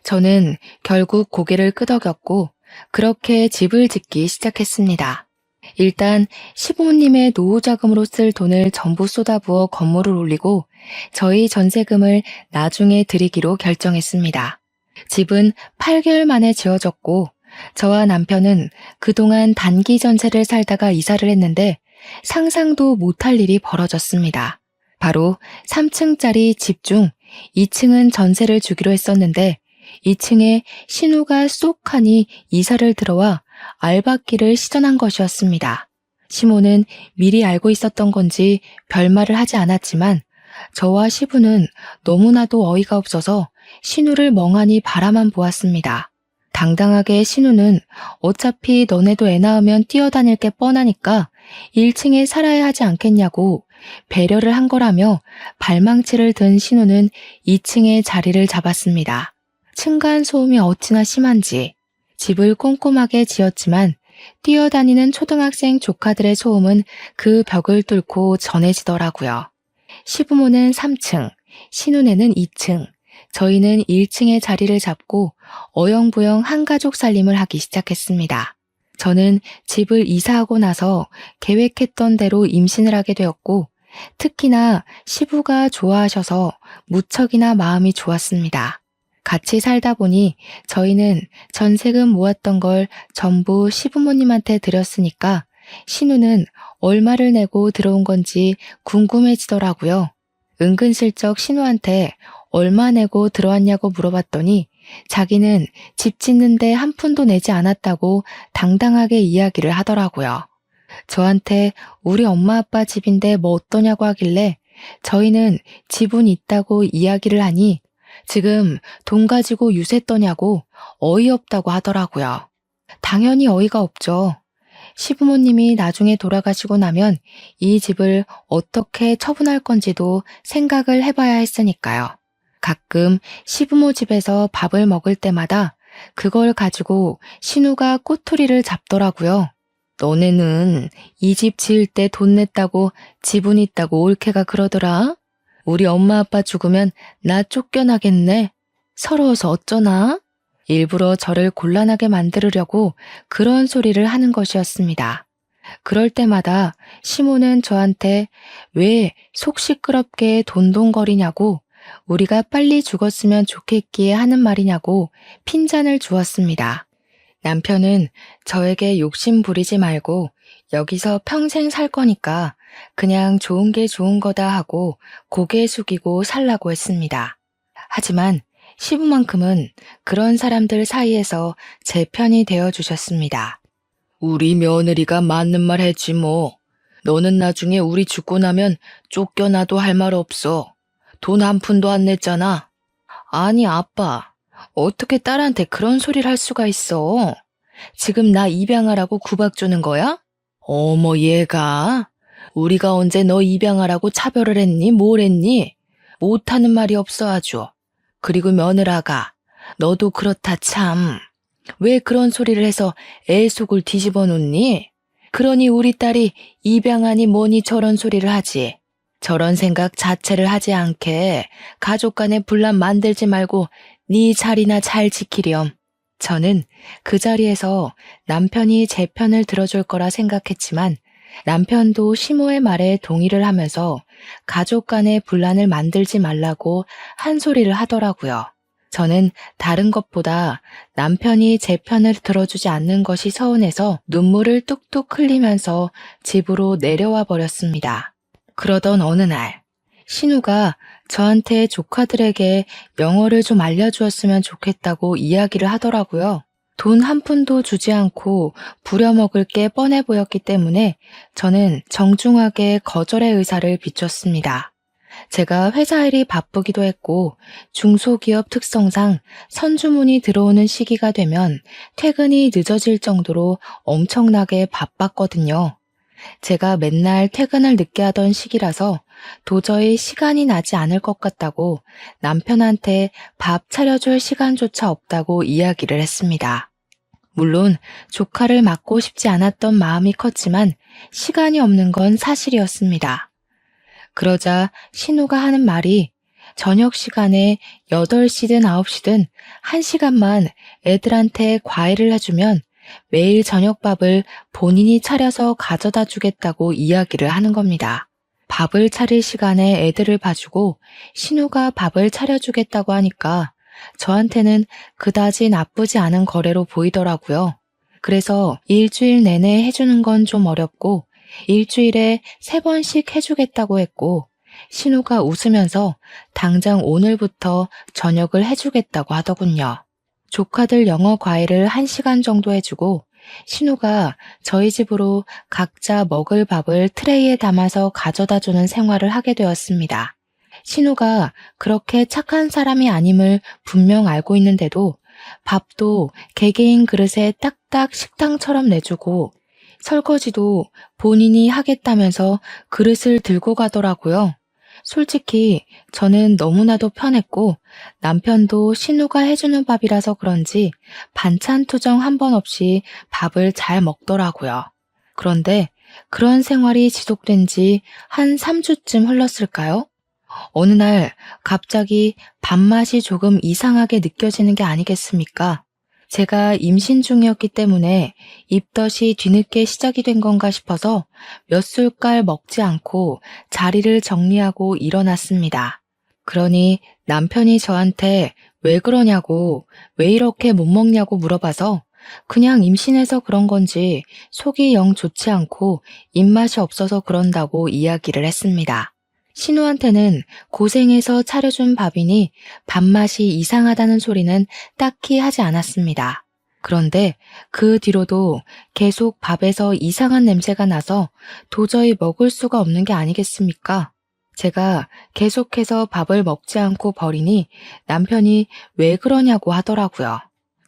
저는 결국 고개를 끄덕였고 그렇게 집을 짓기 시작했습니다. 일단 시부모님의 노후자금으로 쓸 돈을 전부 쏟아부어 건물을 올리고 저희 전세금을 나중에 드리기로 결정했습니다. 집은 8개월 만에 지어졌고 저와 남편은 그동안 단기 전세를 살다가 이사를 했는데 상상도 못할 일이 벌어졌습니다. 바로 3층짜리 집 중 2층은 전세를 주기로 했었는데 2층에 신우가 쏙 하니 이사를 들어와 알박기를 시전한 것이었습니다. 시모는 미리 알고 있었던 건지 별말을 하지 않았지만 저와 시부는 너무나도 어이가 없어서 신우를 멍하니 바라만 보았습니다. 당당하게 신우는 어차피 너네도 애 낳으면 뛰어다닐 게 뻔하니까 1층에 살아야 하지 않겠냐고 배려를 한 거라며 발망치를 든 신우는 2층에 자리를 잡았습니다. 층간소음이 어찌나 심한지 집을 꼼꼼하게 지었지만 뛰어다니는 초등학생 조카들의 소음은 그 벽을 뚫고 전해지더라고요. 시부모는 3층, 신우네는 2층, 저희는 1층에 자리를 잡고 어영부영 한가족 살림을 하기 시작했습니다. 저는 집을 이사하고 나서 계획했던 대로 임신을 하게 되었고 특히나 시부가 좋아하셔서 무척이나 마음이 좋았습니다. 같이 살다 보니 저희는 전세금 모았던 걸 전부 시부모님한테 드렸으니까 신우는 얼마를 내고 들어온 건지 궁금해지더라고요. 은근슬쩍 신우한테 얼마 내고 들어왔냐고 물어봤더니 자기는 집 짓는데 한 푼도 내지 않았다고 당당하게 이야기를 하더라고요. 저한테 우리 엄마 아빠 집인데 뭐 어떠냐고 하길래 저희는 집은 있다고 이야기를 하니 지금 돈 가지고 유세 떠냐고 어이없다고 하더라고요. 당연히 어이가 없죠. 시부모님이 나중에 돌아가시고 나면 이 집을 어떻게 처분할 건지도 생각을 해봐야 했으니까요. 가끔 시부모 집에서 밥을 먹을 때마다 그걸 가지고 신우가 꼬투리를 잡더라고요. 너네는 이 집 지을 때 돈 냈다고 지분 있다고 올케가 그러더라. 우리 엄마 아빠 죽으면 나 쫓겨나겠네. 서러워서 어쩌나? 일부러 저를 곤란하게 만들으려고 그런 소리를 하는 것이었습니다. 그럴 때마다 시모는 저한테 왜 속 시끄럽게 돈돈거리냐고 우리가 빨리 죽었으면 좋겠기에 하는 말이냐고 핀잔을 주었습니다. 남편은 저에게 욕심 부리지 말고 여기서 평생 살 거니까 그냥 좋은 게 좋은 거다 하고 고개 숙이고 살라고 했습니다. 하지만 시부만큼은 그런 사람들 사이에서 제 편이 되어주셨습니다. 우리 며느리가 맞는 말 했지 뭐. 너는 나중에 우리 죽고 나면 쫓겨나도 할 말 없어. 돈 한 푼도 안 냈잖아. 아니 아빠, 어떻게 딸한테 그런 소리를 할 수가 있어? 지금 나 입양하라고 구박 주는 거야? 어머 얘가 우리가 언제 너 입양하라고 차별을 했니? 뭘 했니? 못하는 말이 없어 아주. 그리고 며느라가 너도 그렇다 참. 왜 그런 소리를 해서 애 속을 뒤집어 놓니? 그러니 우리 딸이 입양하니 뭐니 저런 소리를 하지. 저런 생각 자체를 하지 않게 가족 간에 분란 만들지 말고 네 자리나 잘 지키렴. 저는 그 자리에서 남편이 제 편을 들어줄 거라 생각했지만 남편도 시모의 말에 동의를 하면서 가족 간의 분란을 만들지 말라고 한 소리를 하더라고요. 저는 다른 것보다 남편이 제 편을 들어주지 않는 것이 서운해서 눈물을 뚝뚝 흘리면서 집으로 내려와 버렸습니다. 그러던 어느 날 신우가 저한테 조카들에게 영어를 좀 알려주었으면 좋겠다고 이야기를 하더라고요. 돈 한 푼도 주지 않고 부려먹을 게 뻔해 보였기 때문에 저는 정중하게 거절의 의사를 비췄습니다. 제가 회사 일이 바쁘기도 했고 중소기업 특성상 선주문이 들어오는 시기가 되면 퇴근이 늦어질 정도로 엄청나게 바빴거든요. 제가 맨날 퇴근을 늦게 하던 시기라서 도저히 시간이 나지 않을 것 같다고 남편한테 밥 차려줄 시간조차 없다고 이야기를 했습니다. 물론 조카를 맡고 싶지 않았던 마음이 컸지만 시간이 없는 건 사실이었습니다. 그러자 신우가 하는 말이 저녁 시간에 8시든 9시든 1시간만 애들한테 과외를 해주면 매일 저녁밥을 본인이 차려서 가져다 주겠다고 이야기를 하는 겁니다. 밥을 차릴 시간에 애들을 봐주고 신우가 밥을 차려주겠다고 하니까 저한테는 그다지 나쁘지 않은 거래로 보이더라고요. 그래서 일주일 내내 해주는 건 좀 어렵고 일주일에 3번씩 해주겠다고 했고 신우가 웃으면서 당장 오늘부터 저녁을 해주겠다고 하더군요. 조카들 영어 과외를 1시간 정도 해주고 신우가 저희 집으로 각자 먹을 밥을 트레이에 담아서 가져다 주는 생활을 하게 되었습니다. 신우가 그렇게 착한 사람이 아님을 분명 알고 있는데도 밥도 개개인 그릇에 딱딱 식당처럼 내주고 설거지도 본인이 하겠다면서 그릇을 들고 가더라고요. 솔직히 저는 너무나도 편했고 남편도 신우가 해주는 밥이라서 그런지 반찬 투정 한 번 없이 밥을 잘 먹더라고요. 그런데 그런 생활이 지속된 지 한 3주쯤 흘렀을까요? 어느 날 갑자기 밥맛이 조금 이상하게 느껴지는 게 아니겠습니까? 제가 임신 중이었기 때문에 입덧이 뒤늦게 시작이 된 건가 싶어서 몇 술깔 먹지 않고 자리를 정리하고 일어났습니다. 그러니 남편이 저한테 왜 그러냐고, 왜 이렇게 못 먹냐고 물어봐서 그냥 임신해서 그런 건지 속이 영 좋지 않고 입맛이 없어서 그런다고 이야기를 했습니다. 신우한테는 고생해서 차려준 밥이니 밥맛이 이상하다는 소리는 딱히 하지 않았습니다. 그런데 그 뒤로도 계속 밥에서 이상한 냄새가 나서 도저히 먹을 수가 없는 게 아니겠습니까? 제가 계속해서 밥을 먹지 않고 버리니 남편이 왜 그러냐고 하더라고요.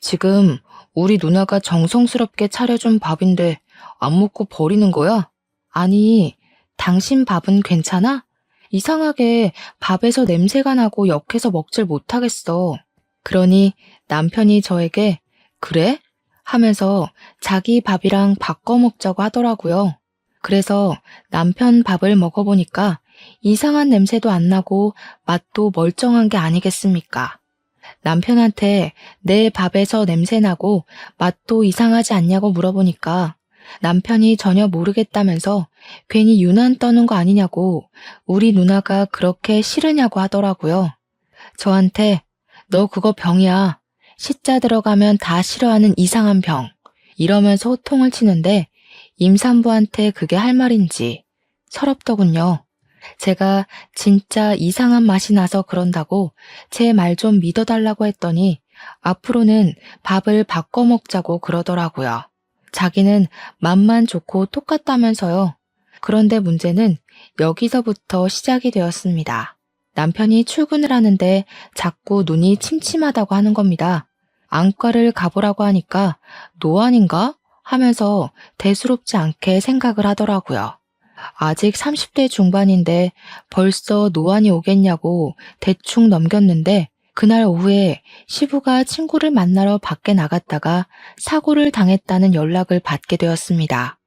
지금 우리 누나가 정성스럽게 차려준 밥인데 안 먹고 버리는 거야? 아니, 당신 밥은 괜찮아? 이상하게 밥에서 냄새가 나고 역해서 먹질 못하겠어. 그러니 남편이 저에게 그래? 하면서 자기 밥이랑 바꿔 먹자고 하더라고요. 그래서 남편 밥을 먹어보니까 이상한 냄새도 안 나고 맛도 멀쩡한 게 아니겠습니까? 남편한테 내 밥에서 냄새 나고 맛도 이상하지 않냐고 물어보니까 남편이 전혀 모르겠다면서 괜히 유난 떠는 거 아니냐고 우리 누나가 그렇게 싫으냐고 하더라고요. 저한테 너 그거 병이야. 시자 들어가면 다 싫어하는 이상한 병. 이러면서 호통을 치는데 임산부한테 그게 할 말인지 서럽더군요. 제가 진짜 이상한 맛이 나서 그런다고 제 말 좀 믿어달라고 했더니 앞으로는 밥을 바꿔 먹자고 그러더라고요. 자기는 맛만 좋고 똑같다면서요. 그런데 문제는 여기서부터 시작이 되었습니다. 남편이 출근을 하는데 자꾸 눈이 침침하다고 하는 겁니다. 안과를 가보라고 하니까 노안인가? 하면서 대수롭지 않게 생각을 하더라고요. 아직 30대 중반인데 벌써 노안이 오겠냐고 대충 넘겼는데 그날 오후에 시부가 친구를 만나러 밖에 나갔다가 사고를 당했다는 연락을 받게 되었습니다.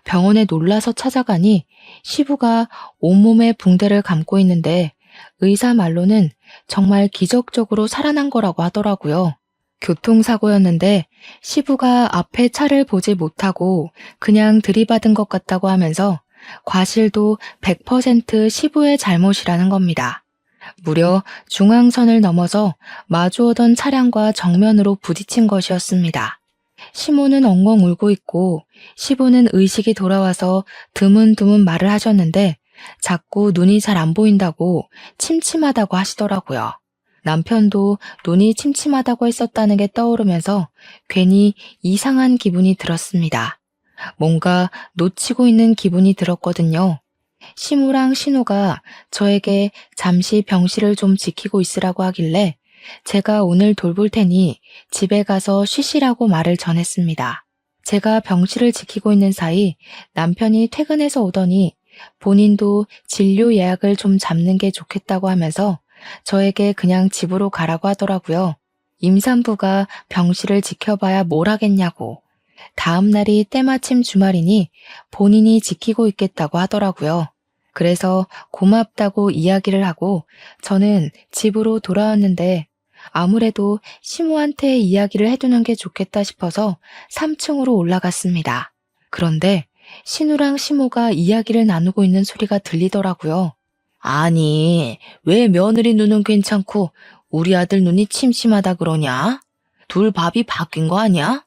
병원에 놀라서 찾아가니 시부가 온몸에 붕대를 감고 있는데 의사 말로는 정말 기적적으로 살아난 거라고 하더라고요. 교통사고였는데 시부가 앞에 차를 보지 못하고 그냥 들이받은 것 같다고 하면서 과실도 100% 시부의 잘못이라는 겁니다. 무려 중앙선을 넘어서 마주오던 차량과 정면으로 부딪힌 것이었습니다. 시모는 엉엉 울고 있고 시부는 의식이 돌아와서 드문드문 말을 하셨는데 자꾸 눈이 잘 안 보인다고 침침하다고 하시더라고요. 남편도 눈이 침침하다고 했었다는 게 떠오르면서 괜히 이상한 기분이 들었습니다. 뭔가 놓치고 있는 기분이 들었거든요. 시무랑 신우가 저에게 잠시 병실을 좀 지키고 있으라고 하길래 제가 오늘 돌볼 테니 집에 가서 쉬시라고 말을 전했습니다. 제가 병실을 지키고 있는 사이 남편이 퇴근해서 오더니 본인도 진료 예약을 좀 잡는 게 좋겠다고 하면서 저에게 그냥 집으로 가라고 하더라고요. 임산부가 병실을 지켜봐야 뭘 하겠냐고. 다음 날이 때마침 주말이니 본인이 지키고 있겠다고 하더라고요. 그래서 고맙다고 이야기를 하고 저는 집으로 돌아왔는데 아무래도 시모한테 이야기를 해두는 게 좋겠다 싶어서 3층으로 올라갔습니다. 그런데 신우랑 시모가 이야기를 나누고 있는 소리가 들리더라고요. 아니, 왜 며느리 눈은 괜찮고 우리 아들 눈이 침침하다 그러냐? 둘 밥이 바뀐 거 아니야?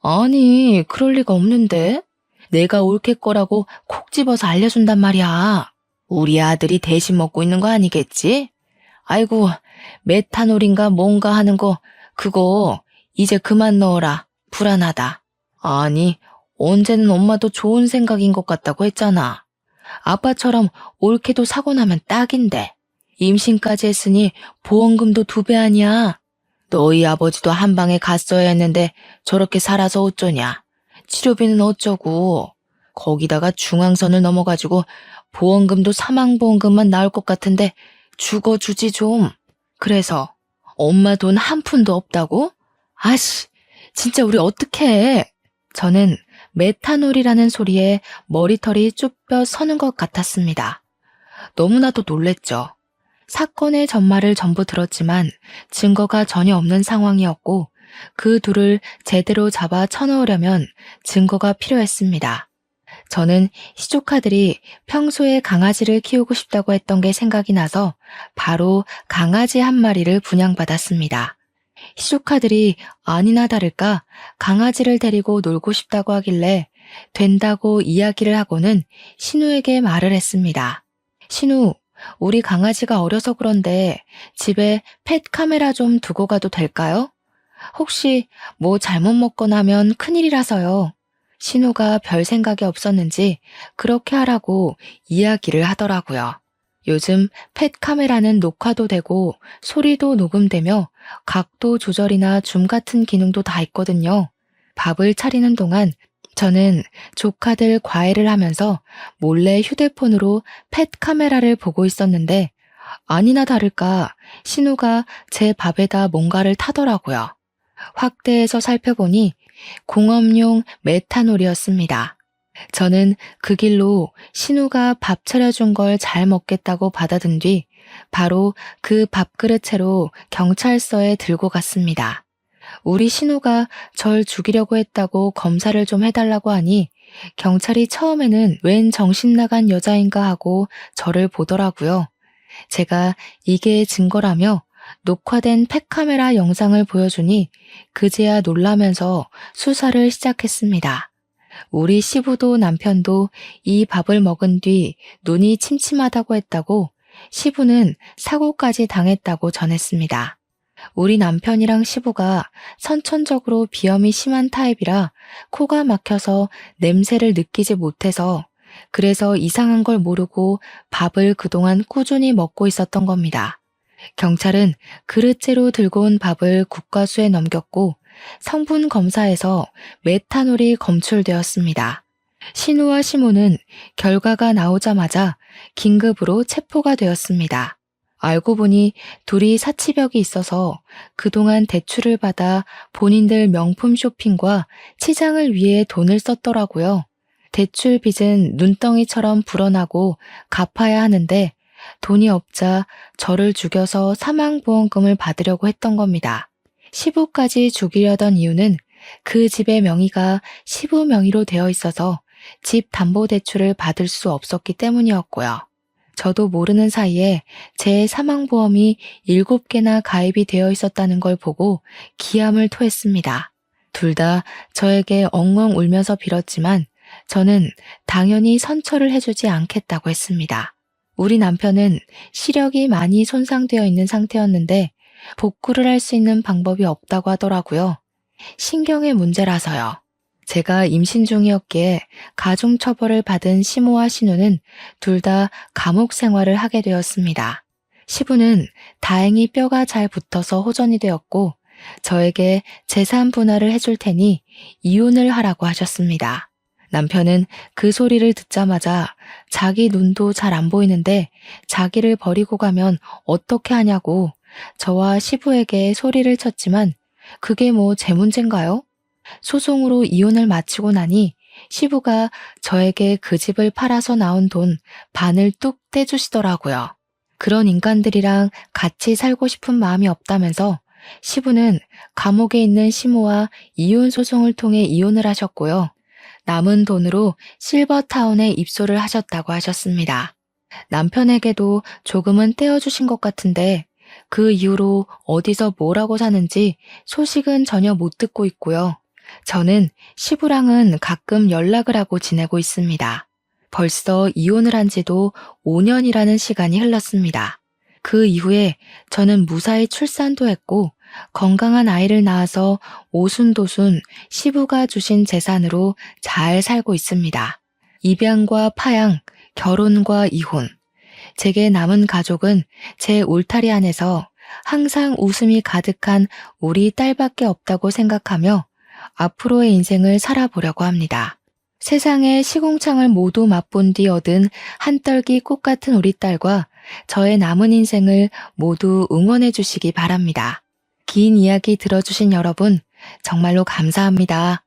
아니, 그럴 리가 없는데. 내가 옳게 거라고 콕 집어서 알려준단 말이야. 우리 아들이 대신 먹고 있는 거 아니겠지? 아이고, 메탄올인가 뭔가 하는 거 그거 이제 그만 넣어라. 불안하다. 아니, 언제는 엄마도 좋은 생각인 것 같다고 했잖아. 아빠처럼 옳게도 사고 나면 딱인데. 임신까지 했으니 보험금도 2배 아니야. 너희 아버지도 한 방에 갔어야 했는데 저렇게 살아서 어쩌냐. 치료비는 어쩌고. 거기다가 중앙선을 넘어가지고 보험금도 사망보험금만 나올 것 같은데 죽어주지 좀. 그래서 엄마 돈 한 푼도 없다고? 아씨, 진짜 우리 어떡해. 저는 메탄올이라는 소리에 머리털이 쭈뼛 서는 것 같았습니다. 너무나도 놀랬죠. 사건의 전말을 전부 들었지만 증거가 전혀 없는 상황이었고 그 둘을 제대로 잡아 쳐넣으려면 증거가 필요했습니다. 저는 시조카들이 평소에 강아지를 키우고 싶다고 했던 게 생각이 나서 바로 강아지 한 마리를 분양받았습니다. 시조카들이 아니나 다를까 강아지를 데리고 놀고 싶다고 하길래 된다고 이야기를 하고는 신우에게 말을 했습니다. 신우, 우리 강아지가 어려서 그런데 집에 펫 카메라 좀 두고 가도 될까요? 혹시 뭐 잘못 먹거나 하면 큰일이라서요. 신우가 별 생각이 없었는지 그렇게 하라고 이야기를 하더라고요. 요즘 펫 카메라는 녹화도 되고 소리도 녹음되며 각도 조절이나 줌 같은 기능도 다 있거든요. 밥을 차리는 동안 저는 조카들 과외를 하면서 몰래 휴대폰으로 펫 카메라를 보고 있었는데 아니나 다를까 신우가 제 밥에다 뭔가를 타더라고요. 확대해서 살펴보니 공업용 메탄올이었습니다. 저는 그 길로 신우가 밥 차려준 걸 잘 먹겠다고 받아든 뒤 바로 그 밥그릇 채로 경찰서에 들고 갔습니다. 우리 신우가 절 죽이려고 했다고 검사를 좀 해달라고 하니 경찰이 처음에는 웬 정신 나간 여자인가 하고 저를 보더라고요. 제가 이게 증거라며 녹화된 팩카메라 영상을 보여주니 그제야 놀라면서 수사를 시작했습니다. 우리 시부도 남편도 이 밥을 먹은 뒤 눈이 침침하다고 했다고 시부는 사고까지 당했다고 전했습니다. 우리 남편이랑 시부가 선천적으로 비염이 심한 타입이라 코가 막혀서 냄새를 느끼지 못해서 그래서 이상한 걸 모르고 밥을 그동안 꾸준히 먹고 있었던 겁니다. 경찰은 그릇째로 들고 온 밥을 국과수에 넘겼고 성분 검사에서 메탄올이 검출되었습니다. 신우와 시모는 결과가 나오자마자 긴급으로 체포가 되었습니다. 알고 보니 둘이 사치벽이 있어서 그동안 대출을 받아 본인들 명품 쇼핑과 치장을 위해 돈을 썼더라고요. 대출 빚은 눈덩이처럼 불어나고 갚아야 하는데 돈이 없자 저를 죽여서 사망보험금을 받으려고 했던 겁니다. 시부까지 죽이려던 이유는 그 집의 명의가 시부 명의로 되어 있어서 집 담보대출을 받을 수 없었기 때문이었고요. 저도 모르는 사이에 제 사망보험이 7개나 가입이 되어 있었다는 걸 보고 기함을 토했습니다. 둘 다 저에게 엉엉 울면서 빌었지만 저는 당연히 선처를 해주지 않겠다고 했습니다. 우리 남편은 시력이 많이 손상되어 있는 상태였는데 복구를 할 수 있는 방법이 없다고 하더라고요. 신경의 문제라서요. 제가 임신 중이었기에 가중처벌을 받은 시모와 신우는 둘 다 감옥 생활을 하게 되었습니다. 시부는 다행히 뼈가 잘 붙어서 호전이 되었고 저에게 재산 분할을 해줄 테니 이혼을 하라고 하셨습니다. 남편은 그 소리를 듣자마자 자기 눈도 잘 안 보이는데 자기를 버리고 가면 어떻게 하냐고 저와 시부에게 소리를 쳤지만 그게 뭐 제 문제인가요? 소송으로 이혼을 마치고 나니 시부가 저에게 그 집을 팔아서 나온 돈 반을 뚝 떼주시더라고요. 그런 인간들이랑 같이 살고 싶은 마음이 없다면서 시부는 감옥에 있는 시모와 이혼 소송을 통해 이혼을 하셨고요. 남은 돈으로 실버타운에 입소를 하셨다고 하셨습니다. 남편에게도 조금은 떼어주신 것 같은데 그 이후로 어디서 뭐라고 사는지 소식은 전혀 못 듣고 있고요. 저는 시부랑은 가끔 연락을 하고 지내고 있습니다. 벌써 이혼을 한 지도 5년이라는 시간이 흘렀습니다. 그 이후에 저는 무사히 출산도 했고 건강한 아이를 낳아서 오순도순 시부가 주신 재산으로 잘 살고 있습니다. 입양과 파양, 결혼과 이혼. 제게 남은 가족은 제 울타리 안에서 항상 웃음이 가득한 우리 딸밖에 없다고 생각하며 앞으로의 인생을 살아보려고 합니다. 세상의 시궁창을 모두 맛본 뒤 얻은 한떨기 꽃 같은 우리 딸과 저의 남은 인생을 모두 응원해 주시기 바랍니다. 긴 이야기 들어주신 여러분 정말로 감사합니다.